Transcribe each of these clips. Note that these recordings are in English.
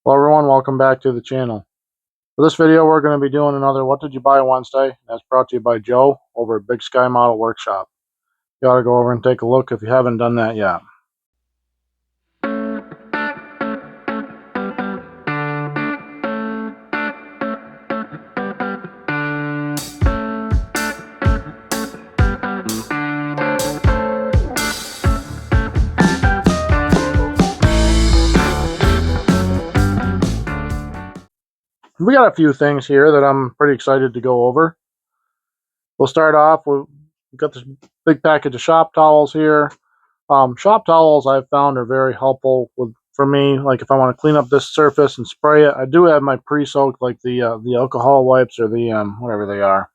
Hello everyone, welcome back to the channel. For this video we're going to be doing another What Did You Buy Wednesday. That's brought to you by Joe over at Big Sky Model Workshop. You ought to go over and take a look if you haven't done that yet. We got a few things here that I'm pretty excited to go over. We'll start off with, we've got this big package of shop towels here. Shop towels I've found are very helpful for me. Like if I want to clean up this surface and spray it, I do have my pre-soaked, like the alcohol wipes or the whatever they are.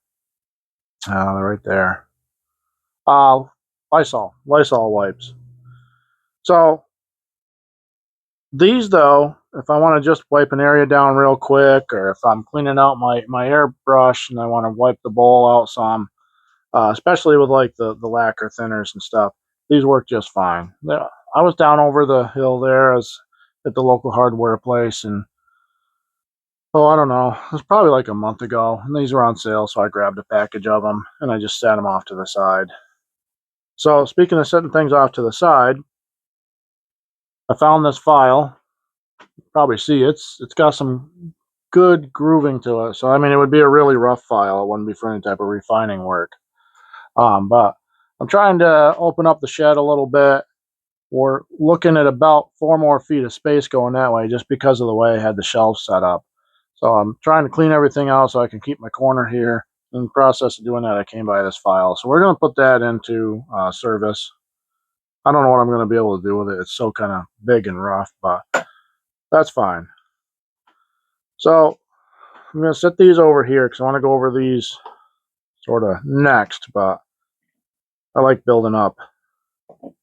They're right there. Lysol wipes. So these though, if I want to just wipe an area down real quick, or if I'm cleaning out my airbrush and I want to wipe the bowl out some, especially with like the lacquer thinners and stuff, these work just fine. I was down over the hill there at the local hardware place, and I don't know, it was probably like a month ago, and these were on sale, so I grabbed a package of them and I just set them off to the side. So speaking of setting things off to the side, I found this file. You probably see it's got some good grooving to it. So I mean, it would be a really rough file. It wouldn't be for any type of refining work. But I'm trying to open up the shed a little bit. We're looking at about 4 more feet of space going that way, just because of the way I had the shelves set up. So I'm trying to clean everything out so I can keep my corner here. In the process of doing that, I came by this file. So we're going to put that into service. I don't know what I'm going to be able to do with it. It's so kind of big and rough, but that's fine. So I'm going to set these over here because I want to go over these sort of next, but I like building up. So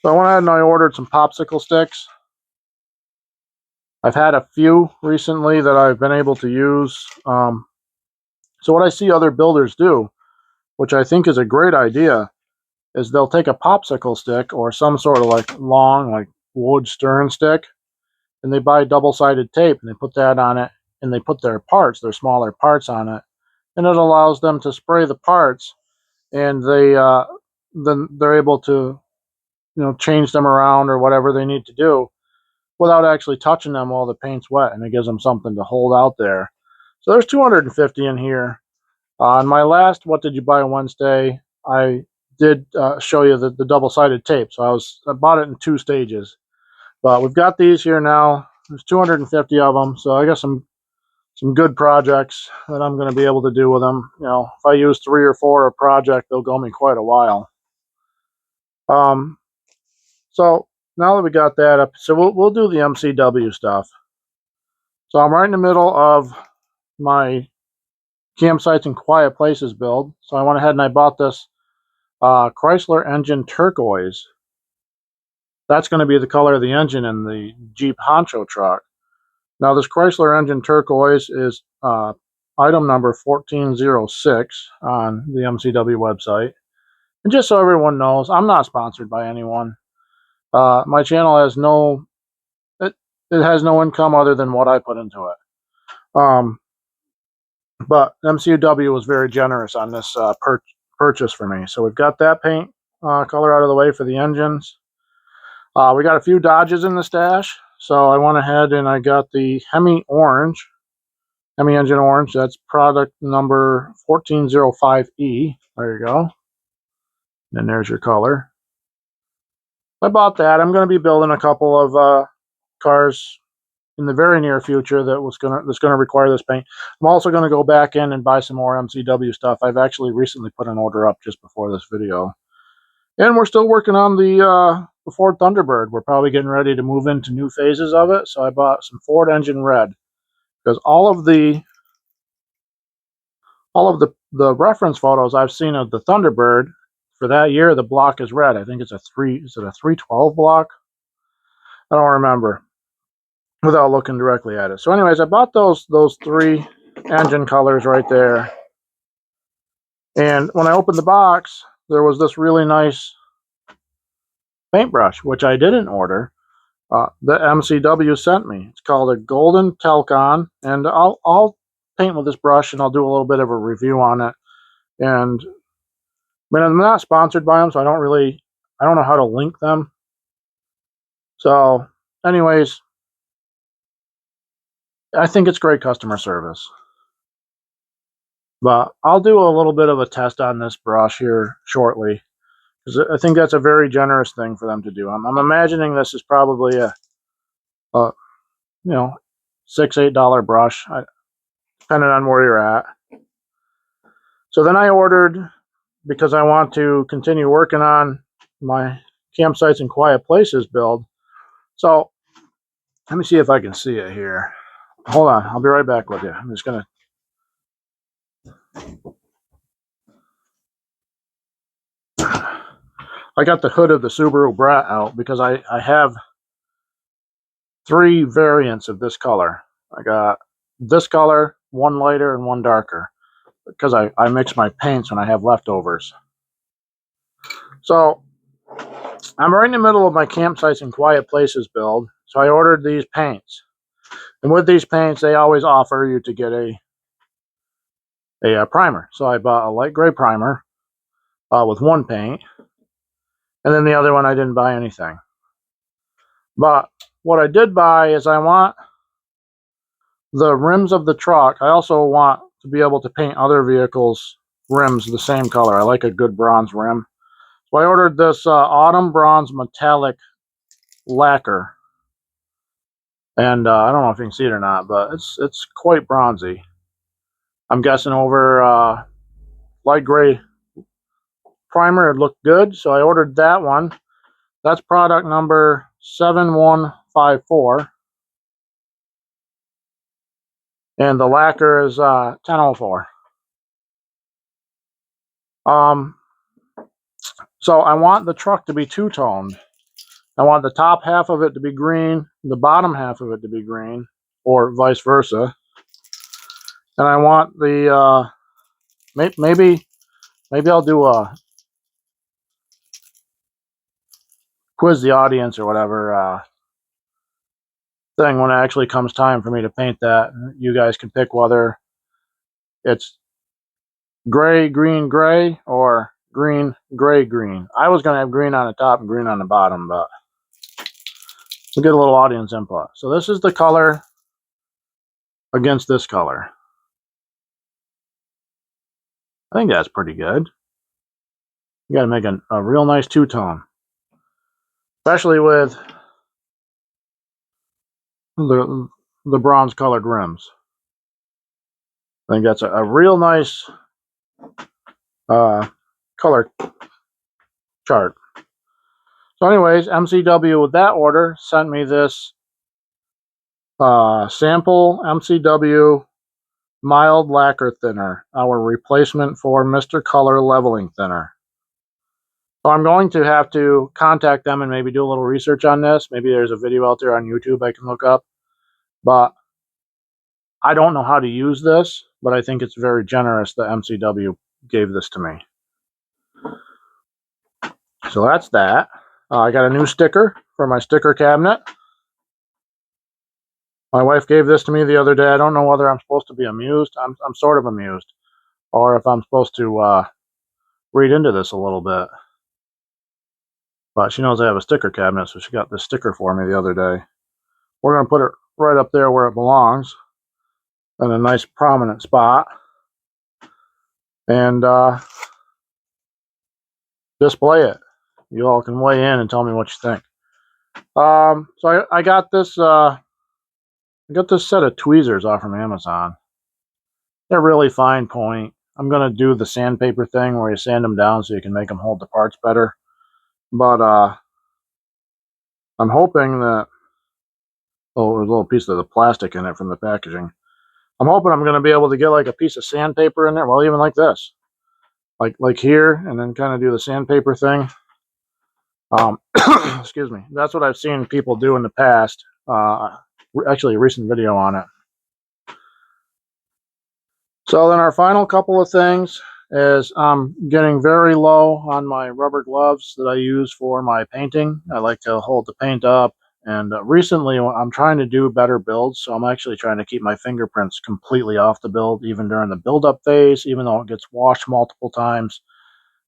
I went ahead and I ordered some popsicle sticks. I've had a few recently that I've been able to use. So what I see other builders do, which I think is a great idea, is they'll take a popsicle stick or some sort of like long, like wood stern stick, and they buy double-sided tape and they put that on it, and they put their smaller parts on it, and it allows them to spray the parts, and then they're able to change them around or whatever they need to do without actually touching them while the paint's wet, and it gives them something to hold out there. So there's 250 in here. On my last What Did You Buy Wednesday, I did show you the double-sided tape. So I bought it in 2 stages. But we've got these here now. There's 250 of them. So I got some good projects that I'm going to be able to do with them. If I use 3 or 4 a project, they'll go me quite a while. So now that we got that up, so we'll do the MCW stuff. So I'm right in the middle of my campsites and quiet places build. So I went ahead and I bought this Chrysler engine turquoise. That's going to be the color of the engine in the Jeep Honcho truck. Now this Chrysler engine turquoise is item number 1406 on the MCW website. And just so everyone knows, I'm not sponsored by anyone. My channel has it has no income other than what I put into it. But MCW was very generous on this purchase for me. So we've got that paint color out of the way for the engines. We got a few Dodges in the stash. So I went ahead and I got the Hemi engine orange. That's product number 1405E. There you go. And there's your color. I bought that. I'm going to be building a couple of cars in the very near future that's going to require this paint. I'm also going to go back in and buy some more MCW stuff. I've actually recently put an order up just before this video. And we're still working on the Ford Thunderbird. We're probably getting ready to move into new phases of it. So I bought some Ford engine red, because all of the reference photos I've seen of the Thunderbird for that year, the block is red. I think it's a 312 block? I don't remember without looking directly at it. So anyways, I bought those 3 engine colors right there. And when I opened the box, there was this really nice paintbrush, which I didn't order. the MCW sent me. It's called a Golden Telcon, and I'll paint with this brush, and I'll do a little bit of a review on it. And I mean, I'm not sponsored by them, so I don't know how to link them. So, anyways, I think it's great customer service. But I'll do a little bit of a test on this brush here shortly, because I think that's a very generous thing for them to do. I'm imagining this is probably a $6, $8 brush, depending on where you're at. So then I ordered, because I want to continue working on my campsites and quiet places build. So let me see if I can see it here. Hold on, I'll be right back with you. I'm just gonna. I got the hood of the Subaru Brat out because I have 3 variants of this color. I got this color, one lighter and one darker, because I mix my paints when I have leftovers. So I'm right in the middle of my campsites and quiet places build, so I ordered these paints. And with these paints, they always offer you to get a primer. So I bought a light gray primer with one paint, and then the other one I didn't buy anything. But what I did buy is I want the rims of the truck. I also want to be able to paint other vehicles' rims the same color. I like a good bronze rim. So I ordered this autumn bronze metallic lacquer. And I don't know if you can see it or not, but it's quite bronzy. I'm guessing over light gray primer, it looked good, so I ordered that one. That's product number 7154. And the lacquer is 1004. So I want the truck to be two-toned. I want the top half of it to be green, the bottom half of it to be green, or vice versa. And I want the maybe I'll do a quiz the audience or whatever thing when it actually comes time for me to paint that. You guys can pick whether it's gray, green, gray, or green, gray, green. I was going to have green on the top and green on the bottom, but we'll get a little audience input. So this is the color against this color. I think that's pretty good. You got to make a real nice two-tone, especially with the bronze colored rims. I think that's a real nice color chart. So anyways, MCW with that order sent me this sample MCW mild lacquer thinner, our replacement for Mr. Color leveling thinner. So I'm going to have to contact them and maybe do a little research on this. Maybe there's a video out there on YouTube I can look up. But I don't know how to use this, but I think it's very generous that MCW gave this to me. So that's that. I got a new sticker for my sticker cabinet. My wife gave this to me the other day. I don't know whether I'm supposed to be amused. I'm sort of amused. Or if I'm supposed to read into this a little bit. But she knows I have a sticker cabinet, so she got this sticker for me the other day. We're going to put it right up there where it belongs, in a nice prominent spot. And display it. You all can weigh in and tell me what you think. So I got this set of tweezers off from Amazon. They're really fine point. I'm going to do the sandpaper thing where you sand them down so you can make them hold the parts better. But I'm hoping that, oh, there's a little piece of the plastic in it from the packaging. I'm hoping I'm going to be able to get like a piece of sandpaper in there. Well, even like this. Like here, and then kind of do the sandpaper thing. Excuse me. That's what I've seen people do in the past. Actually, a recent video on it. So then our final couple of things is I'm getting very low on my rubber gloves that I use for my painting. I like to hold the paint up And recently, I'm trying to do better builds, so I'm actually trying to keep my fingerprints completely off the build, even during the build-up phase, even though it gets washed multiple times,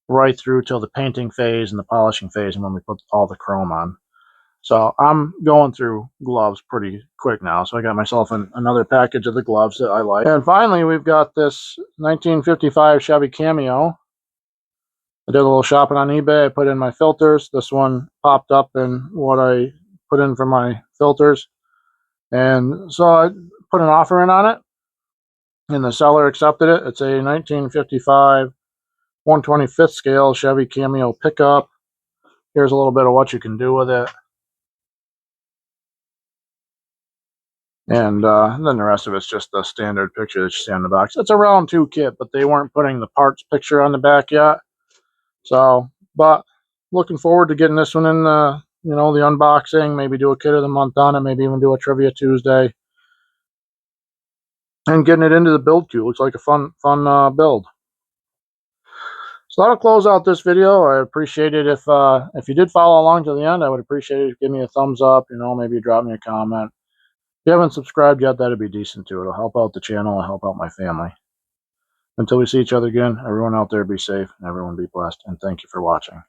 right through till the painting phase and the polishing phase, and when we put all the chrome on. So I'm going through gloves pretty quick now. So I got myself another package of the gloves that I like. And finally, we've got this 1955 Chevy Cameo. I did a little shopping on eBay. I put in my filters. This one popped up in what I put in for my filters. And so I put an offer in on it, and the seller accepted it. It's a 1955 125th scale Chevy Cameo pickup. Here's a little bit of what you can do with it. And then the rest of it's just the standard picture that you see on the box. It's a round 2 kit, but they weren't putting the parts picture on the back yet. So, but looking forward to getting this one in the, the unboxing, maybe do a kit of the month on it, maybe even do a Trivia Tuesday. And getting it into the build queue. Looks like a fun build. So that'll close out this video. I appreciate it if you did follow along to the end. I would appreciate it if you give me a thumbs up, maybe drop me a comment. If you haven't subscribed yet, that'd be decent too. It'll help out the channel, it'll help out my family. Until we see each other again, everyone out there be safe and everyone be blessed, and thank you for watching.